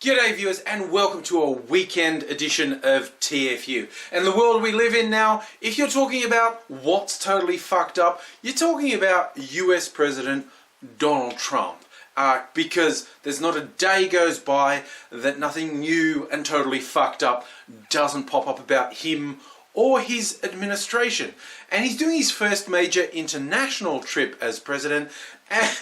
G'day viewers and welcome to a weekend edition of TFU. And the world we live in now, if you're talking about what's totally fucked up, you're talking about US President Donald Trump. Because there's not a day goes by that nothing new and totally fucked up doesn't pop up about him or his administration. And he's doing his first major international trip as president,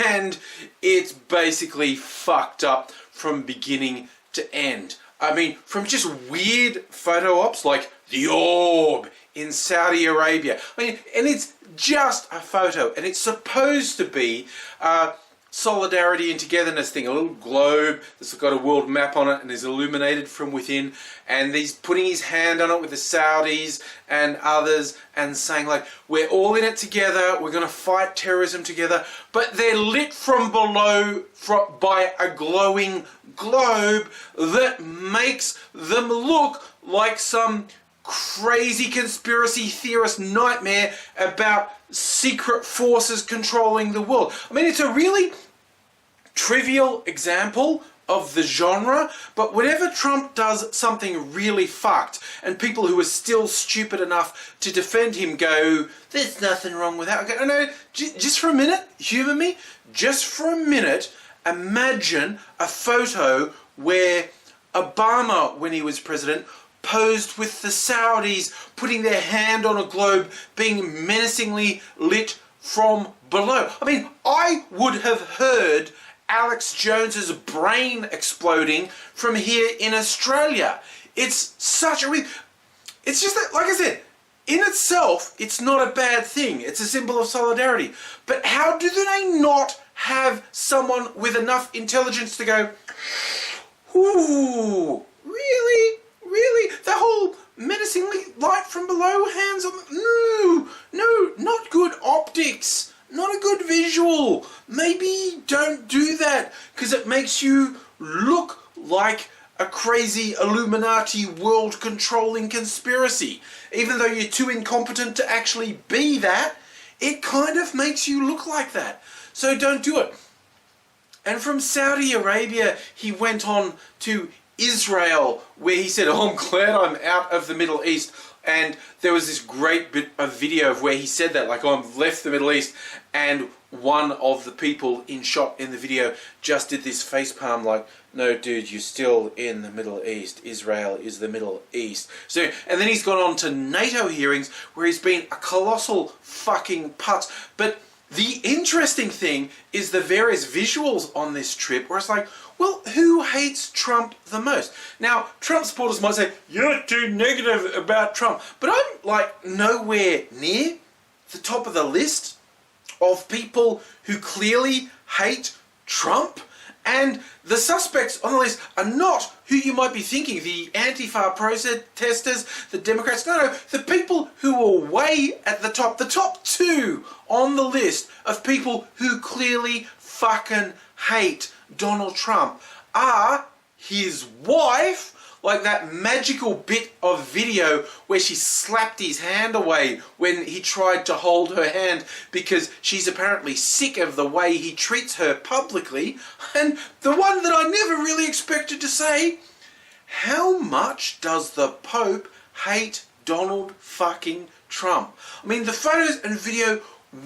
and it's basically fucked up from beginning to end. I mean, from just weird photo ops like the orb in Saudi Arabia. I mean, and it's just a photo, and it's supposed to be solidarity and togetherness thing, a little globe that's got a world map on it and is illuminated from within, and he's putting his hand on it with the Saudis and others and saying like, we're all in it together, we're going to fight terrorism together, but they're lit from below by a glowing globe that makes them look like some crazy conspiracy theorist nightmare about secret forces controlling the world. I mean, it's a really trivial example of the genre, but whenever Trump does something really fucked and people who are still stupid enough to defend him go, there's nothing wrong with that. Okay, no, just for a minute, humour me, just for a minute, imagine a photo where Obama, when he was president, posed with the Saudis putting their hand on a globe being menacingly lit from below. I mean, I would have heard Alex Jones's brain exploding from here in Australia. It's such a it's just that, like I said, in itself, it's not a bad thing. It's a symbol of solidarity. But how do they not have someone with enough intelligence to go, ooh, really? Really? The whole menacingly light from below, hands on... No, not good optics. Not a good visual. Maybe don't do that, because it makes you look like a crazy Illuminati world-controlling conspiracy. Even though you're too incompetent to actually be that, it kind of makes you look like that. So don't do it. And from Saudi Arabia, he went on to Israel, where he said, oh, I'm glad I'm out of the Middle East. And there was this great bit of video of where he said that, like, oh, I've left the Middle East. And one of the people in shot in the video just did this facepalm like, no, dude, you're still in the Middle East. Israel is the Middle East. So, and then he's gone on to NATO hearings where he's been a colossal fucking putz. But the interesting thing is the various visuals on this trip where it's like, well, who hates Trump the most? Now, Trump supporters might say, you're too negative about Trump. But I'm like nowhere near the top of the list of people who clearly hate Trump. And the suspects on the list are not who you might be thinking, the Antifa protesters, the Democrats. No, the people who are way at the top two on the list of people who clearly fucking hate Donald Trump are his wife, like that magical bit of video where she slapped his hand away when he tried to hold her hand because she's apparently sick of the way he treats her publicly. And the one that I never really expected to say, how much does the Pope hate Donald fucking Trump? I mean, the photos and video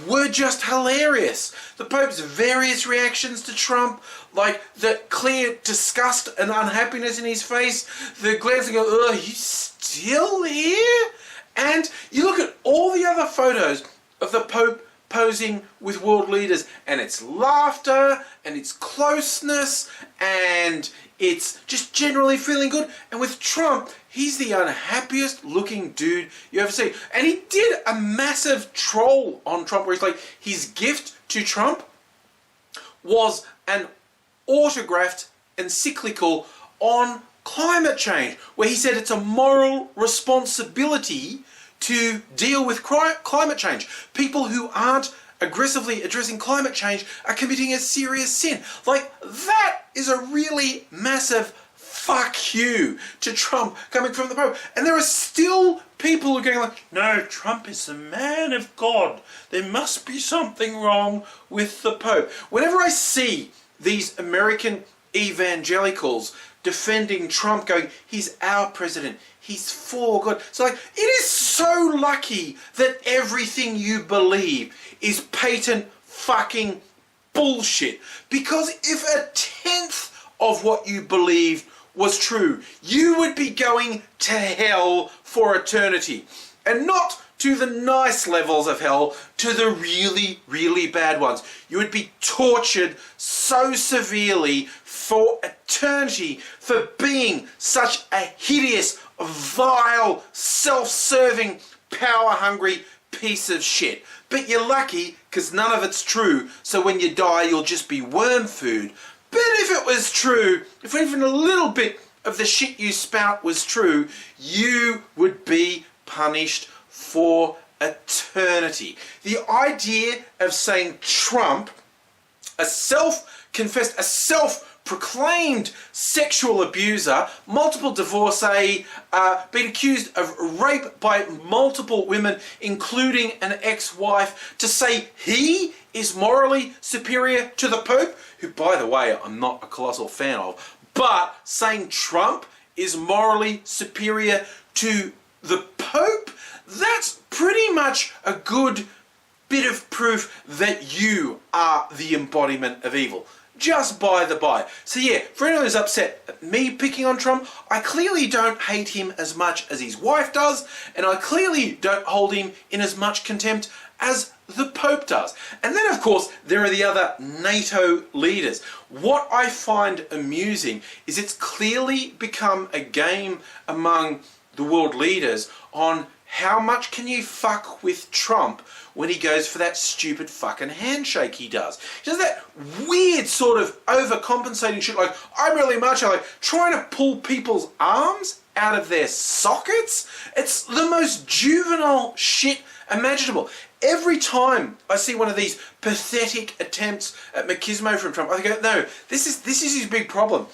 were just hilarious. The Pope's various reactions to Trump, like the clear disgust and unhappiness in his face, the glancing of, oh, you still here? And you look at all the other photos of the Pope posing with world leaders, and it's laughter, and it's closeness, and it's just generally feeling good. And with Trump, he's the unhappiest looking dude you ever see. And he did a massive troll on Trump where he's like, his gift to Trump was an autographed encyclical on climate change, where he said it's a moral responsibility to deal with climate change. People who aren't aggressively addressing climate change are committing a serious sin. Like, that is a really massive fuck you to Trump coming from the Pope. And there are still people who are going like, no, Trump is the man of God. There must be something wrong with the Pope. Whenever I see these American evangelicals defending Trump, going, he's our president, he's for God. So like, it is so lucky that everything you believe is patent fucking bullshit. Because if a tenth of what you believed was true, you would be going to hell for eternity. And not to the nice levels of hell, to the really, really bad ones. You would be tortured so severely for eternity for being such a hideous, vile, self-serving, power-hungry piece of shit. But you're lucky because none of it's true, so when you die you'll just be worm food. But if it was true, if even a little bit of the shit you spout was true, you would be punished for eternity. The idea of saying Trump, a self-confessed, a self-proclaimed sexual abuser, multiple divorcee, been accused of rape by multiple women, including an ex-wife, to say he is morally superior to the Pope, who, by the way, I'm not a colossal fan of, but saying Trump is morally superior to the Pope, that's pretty much a good bit of proof that you are the embodiment of evil. Just by the by. So yeah, for anyone who's upset at me picking on Trump, I clearly don't hate him as much as his wife does, and I clearly don't hold him in as much contempt as the Pope does. And then of course there are the other NATO leaders. What I find amusing is it's clearly become a game among the world leaders on how much can you fuck with Trump when he goes for that stupid fucking handshake he does. He does that weird sort of overcompensating shit, like, I'm really macho, like trying to pull people's arms out of their sockets. It's the most juvenile shit imaginable. Every time I see one of these pathetic attempts at machismo from Trump, I go, no, this is his big problem.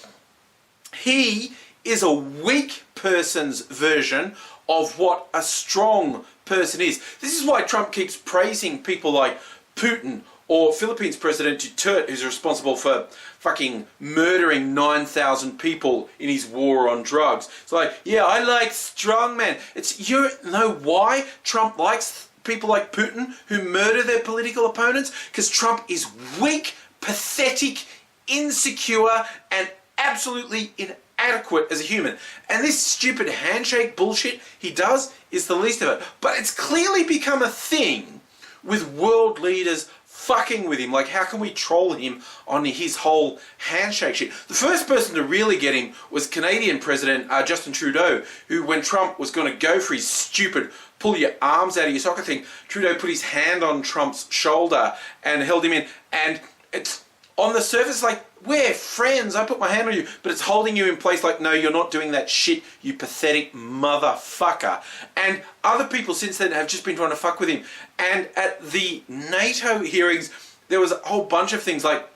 He is a weak person's version of what a strong person is. This is why Trump keeps praising people like Putin or Philippines President Duterte, who's responsible for fucking murdering 9,000 people in his war on drugs. It's like, yeah, I like strong men. You know why Trump likes people like Putin who murder their political opponents? Because Trump is weak, pathetic, insecure, and absolutely inadequate as a human. And this stupid handshake bullshit he does is the least of it. But it's clearly become a thing with world leaders fucking with him. Like, how can we troll him on his whole handshake shit? The first person to really get him was Canadian President Justin Trudeau, who, when Trump was going to go for his stupid pull your arms out of your socket thing, Trudeau put his hand on Trump's shoulder and held him in. And it's on the surface like, we're friends, I put my hand on you, but it's holding you in place like, no, you're not doing that shit, you pathetic motherfucker. And other people since then have just been trying to fuck with him. And at the NATO hearings, there was a whole bunch of things like,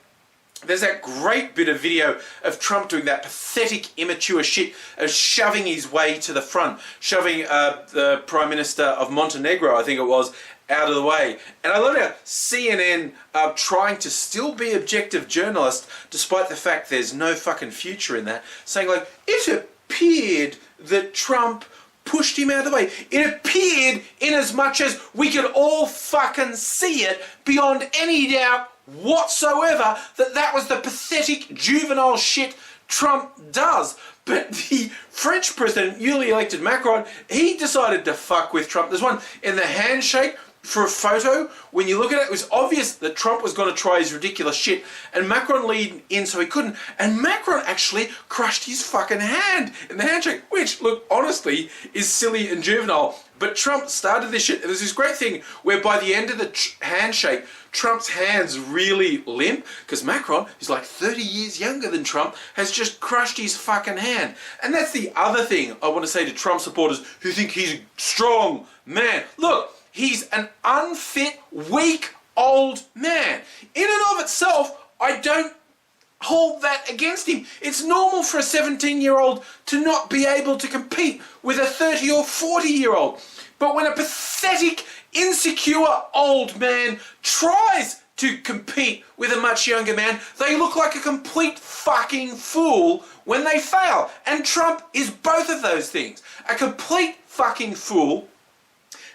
there's that great bit of video of Trump doing that pathetic, immature shit of shoving his way to the front, shoving the Prime Minister of Montenegro, I think it was, out of the way. And I love how CNN trying to still be objective journalists, despite the fact there's no fucking future in that, saying like, it appeared that Trump pushed him out of the way. It appeared in as much as we could all fucking see it beyond any doubt whatsoever that was the pathetic juvenile shit Trump does. But the French president, newly elected Macron, he decided to fuck with Trump. There's one in the handshake for a photo. When you look at it, it was obvious that Trump was going to try his ridiculous shit, and Macron leaned in so he couldn't, and Macron actually crushed his fucking hand in the handshake, which, look, honestly, is silly and juvenile. But Trump started this shit. There's this great thing where by the end of the handshake, Trump's hands really limp, because Macron, who's like 30 years younger than Trump, has just crushed his fucking hand. And that's the other thing I want to say to Trump supporters who think he's a strong man. Look, he's an unfit, weak, old man. In and of itself, I don't hold that against him. It's normal for a 17-year-old to not be able to compete with a 30 or 40-year-old. But when a pathetic, insecure old man tries to compete with a much younger man, they look like a complete fucking fool when they fail. And Trump is both of those things. A complete fucking fool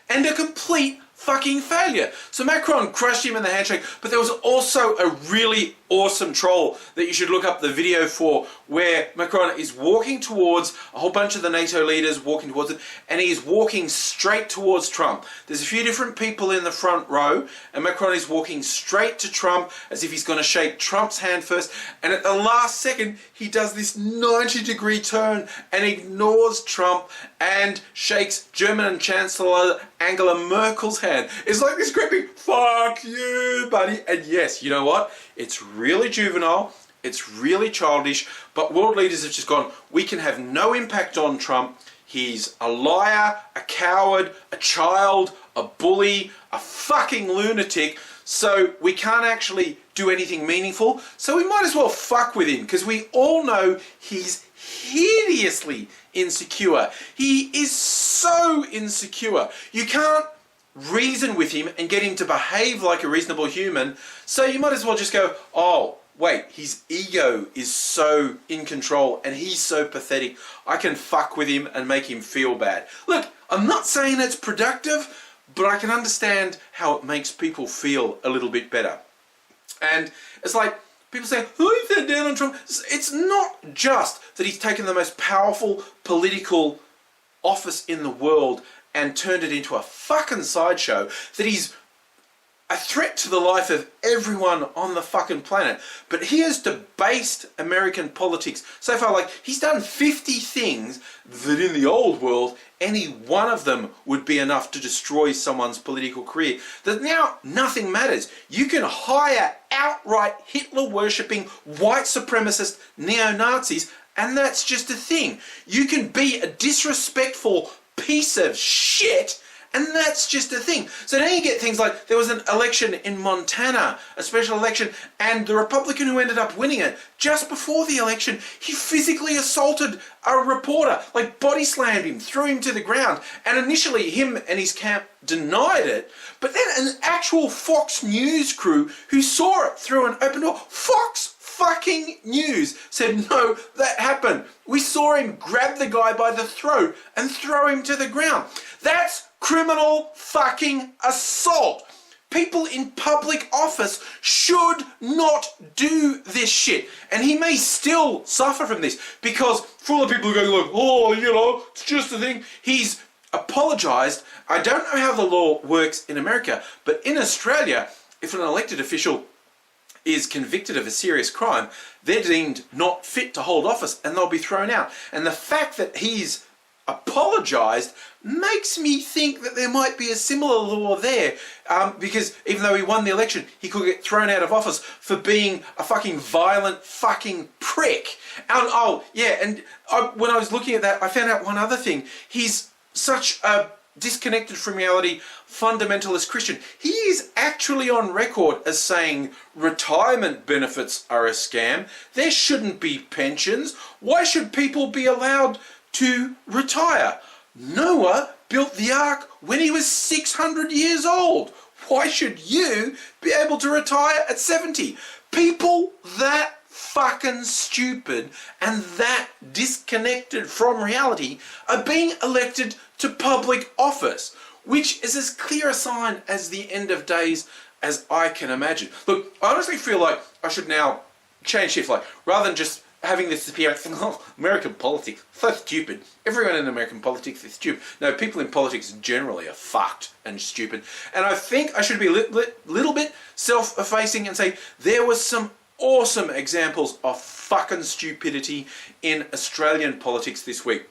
and a complete fucking failure. So Macron crushed him in the handshake, but there was also a really awesome troll that you should look up the video for, where Macron is walking towards a whole bunch of the NATO leaders, walking towards it, and he's walking straight towards Trump. There's a few different people in the front row, and Macron is walking straight to Trump as if he's going to shake Trump's hand first, and at the last second he does this 90-degree turn and ignores Trump and shakes German Chancellor Angela Merkel's hand. It's like this creepy, fuck you, buddy. And yes, you know what? It's really juvenile, it's really childish, but world leaders have just gone, we can have no impact on Trump. He's a liar, a coward, a child, a bully, a fucking lunatic, so we can't actually do anything meaningful, so we might as well fuck with him, because we all know he's hideously insecure. He is so insecure. You can't reason with him and get him to behave like a reasonable human, so you might as well just go, oh, wait, his ego is so in control and he's so pathetic, I can fuck with him and make him feel bad. Look, I'm not saying it's productive, but I can understand how it makes people feel a little bit better. And it's like, people say, oh, he's that down on Trump. It's not just that he's taken the most powerful political office in the world and turned it into a fucking sideshow, that he's a threat to the life of everyone on the fucking planet. But he has debased American politics so far. Like, he's done 50 things that in the old world, any one of them would be enough to destroy someone's political career. That now nothing matters. You can hire outright Hitler-worshipping white supremacist neo-Nazis, and that's just a thing. You can be a disrespectful piece of shit, and that's just a thing. So now you get things like, there was an election in Montana, a special election, and the Republican who ended up winning it, just before the election, he physically assaulted a reporter, like body slammed him, threw him to the ground, and initially him and his camp denied it, but then an actual Fox News crew who saw it through an open door, Fox fucking News, said, no, that happened. We saw him grab the guy by the throat and throw him to the ground. That's criminal fucking assault. People in public office should not do this shit. And he may still suffer from this, because for all the people who are going like, oh, you know, it's just a thing, he's apologised. I don't know how the law works in America, but in Australia, if an elected official is convicted of a serious crime, they're deemed not fit to hold office and they'll be thrown out. And the fact that he's apologised makes me think that there might be a similar law there, because even though he won the election, he could get thrown out of office for being a fucking violent fucking prick. And oh yeah, and when I was looking at that, I found out one other thing. He's such a disconnected from reality fundamentalist Christian. He is actually on record as saying retirement benefits are a scam. There shouldn't be pensions. Why should people be allowed to retire? Noah built the ark when he was 600 years old. Why should you be able to retire at 70? People that fucking stupid and that disconnected from reality are being elected to public office, which is as clear a sign as the end of days as I can imagine. Look, I honestly feel like I should now change shift, like, rather than just having this appear, oh, American politics, so stupid. Everyone in American politics is stupid. No, people in politics generally are fucked and stupid. And I think I should be a little bit self-effacing and say there was some awesome examples of fucking stupidity in Australian politics this week.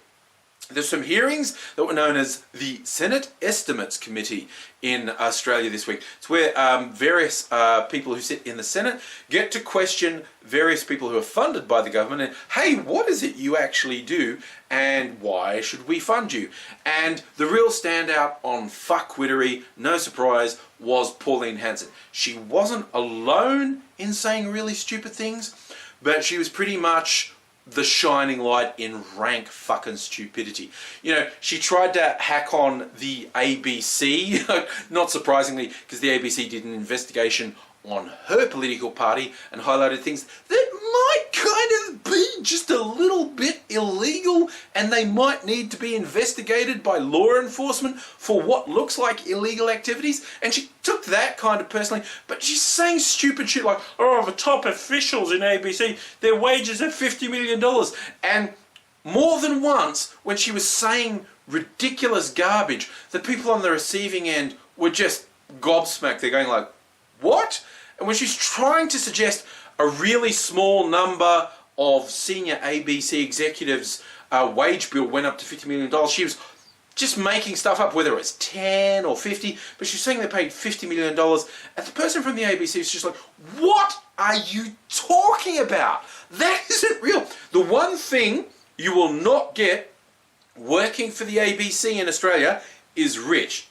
There's some hearings that were known as the Senate Estimates Committee in Australia this week. It's where various people who sit in the Senate get to question various people who are funded by the government and, hey, what is it you actually do and why should we fund you? And the real standout on fuckwittery, no surprise, was Pauline Hanson. She wasn't alone in saying really stupid things, but she was pretty much the shining light in rank fucking stupidity. You know, she tried to hack on the ABC, not surprisingly, because the ABC did an investigation on her political party and highlighted things that might kind of be just a little bit illegal, and they might need to be investigated by law enforcement for what looks like illegal activities. And she took that kind of personally, but she's saying stupid shit like, oh, the top officials in ABC, their wages are $50 million. And more than once, when she was saying ridiculous garbage, the people on the receiving end were just gobsmacked. They're going like, what? And when she's trying to suggest a really small number of senior ABC executives' wage bill went up to $50 million, she was just making stuff up, whether it's 10 or 50, but she's saying they paid $50 million. And the person from the ABC is just like, what are you talking about? That isn't real. The one thing you will not get working for the ABC in Australia is rich.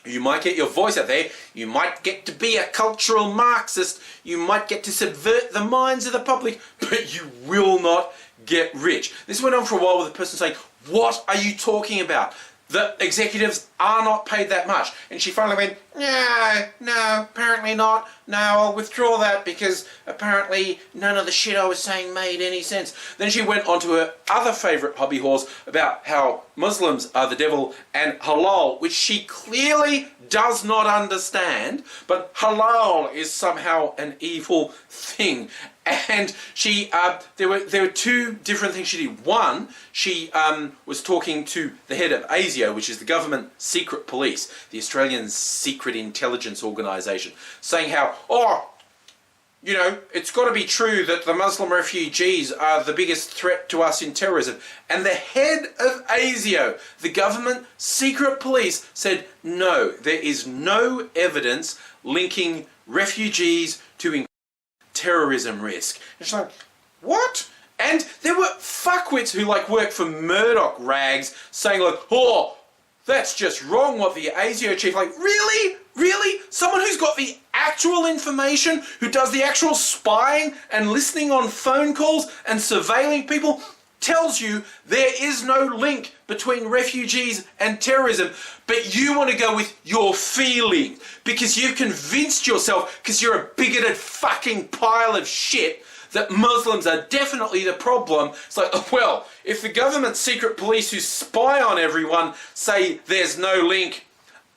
You might get your voice out there, you might get to be a cultural Marxist, you might get to subvert the minds of the public, but you will not get rich. This went on for a while with the person saying, what are you talking about? The executives are not paid that much. And she finally went, no, apparently not. No, I'll withdraw that because apparently none of the shit I was saying made any sense. Then she went on to her other favourite hobby horse about how Muslims are the devil and halal, which she clearly does not understand, but halal is somehow an evil thing. And she, there were two different things she did. One, she was talking to the head of ASIO, which is the government secret police, the Australian Secret Intelligence Organisation, saying how, you know, it's got to be true that the Muslim refugees are the biggest threat to us in terrorism. And the head of ASIO, the government secret police, said, no, there is no evidence linking refugees to terrorism risk. And she's like, what? And there were fuckwits who like work for Murdoch rags saying like, oh, that's just wrong what the ASIO chief, like, really? Really? Someone who's got the actual information, who does the actual spying and listening on phone calls and surveilling people, tells you there is no link between refugees and terrorism, but you want to go with your feeling because you've convinced yourself, because you're a bigoted fucking pile of shit, that Muslims are definitely the problem. It's like, oh, well, if the government secret police who spy on everyone say there's no link,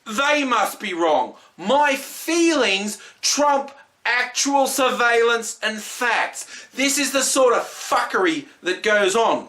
they must be wrong. My feelings trump actual surveillance and facts. This is the sort of fuckery that goes on.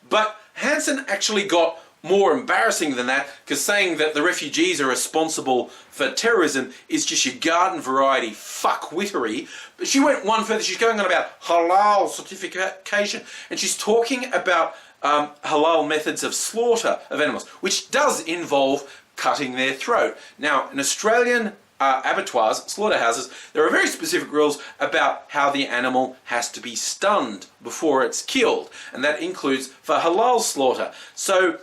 But Hanson actually got more embarrassing than that, because saying that the refugees are responsible for terrorism is just your garden variety fuckwittery. But she went one further. She's going on about halal certification, and she's talking about halal methods of slaughter of animals, which does involve cutting their throat. Now, in Australian abattoirs, slaughterhouses, there are very specific rules about how the animal has to be stunned before it's killed, and that includes for halal slaughter. So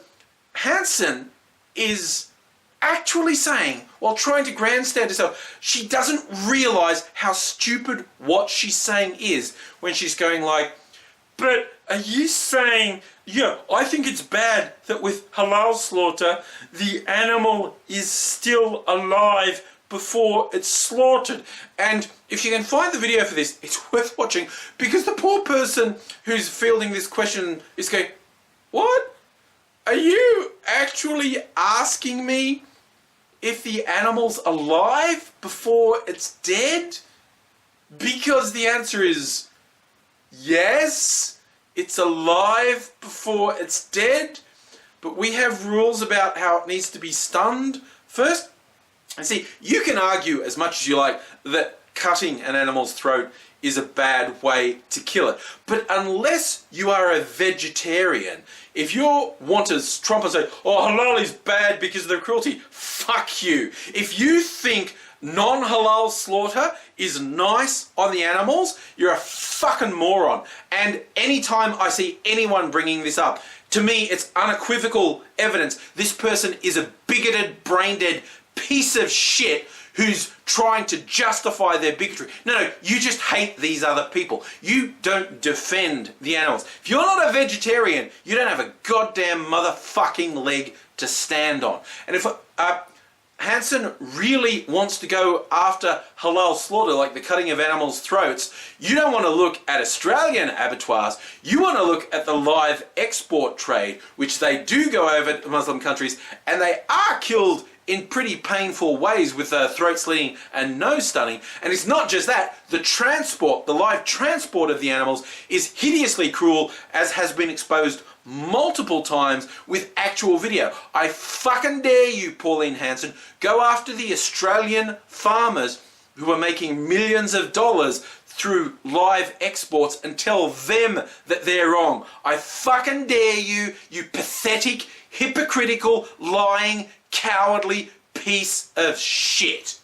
Hanson is actually saying, while trying to grandstand herself, she doesn't realise how stupid what she's saying is when she's going like, but are you saying, yeah, I think it's bad that with halal slaughter, the animal is still alive before it's slaughtered. And if you can find the video for this, it's worth watching, because the poor person who's fielding this question is going, what? Are you actually asking me if the animal's alive before it's dead? Because the answer is yes, it's alive before it's dead, but we have rules about how it needs to be stunned first. And see, you can argue as much as you like that cutting an animal's throat is a bad way to kill it. But unless you are a vegetarian, if you want to trump and say, oh, halal is bad because of the cruelty, fuck you. If you think non-halal slaughter is nice on the animals, you're a fucking moron. And anytime I see anyone bringing this up, to me it's unequivocal evidence this person is a bigoted, brain-dead piece of shit who's trying to justify their bigotry. No, you just hate these other people. You don't defend the animals. If you're not a vegetarian, you don't have a goddamn motherfucking leg to stand on. And if Hanson really wants to go after halal slaughter, like the cutting of animals' throats, you don't want to look at Australian abattoirs. You want to look at the live export trade, which they do go over to Muslim countries, and they are killed in pretty painful ways with throat slitting and nose stunning. And it's not just that, the transport, the live transport of the animals is hideously cruel, as has been exposed multiple times with actual video. I fucking dare you, Pauline Hanson, go after the Australian farmers who are making millions of dollars through live exports and tell them that they're wrong. I fucking dare you, you pathetic, hypocritical, lying, cowardly piece of shit.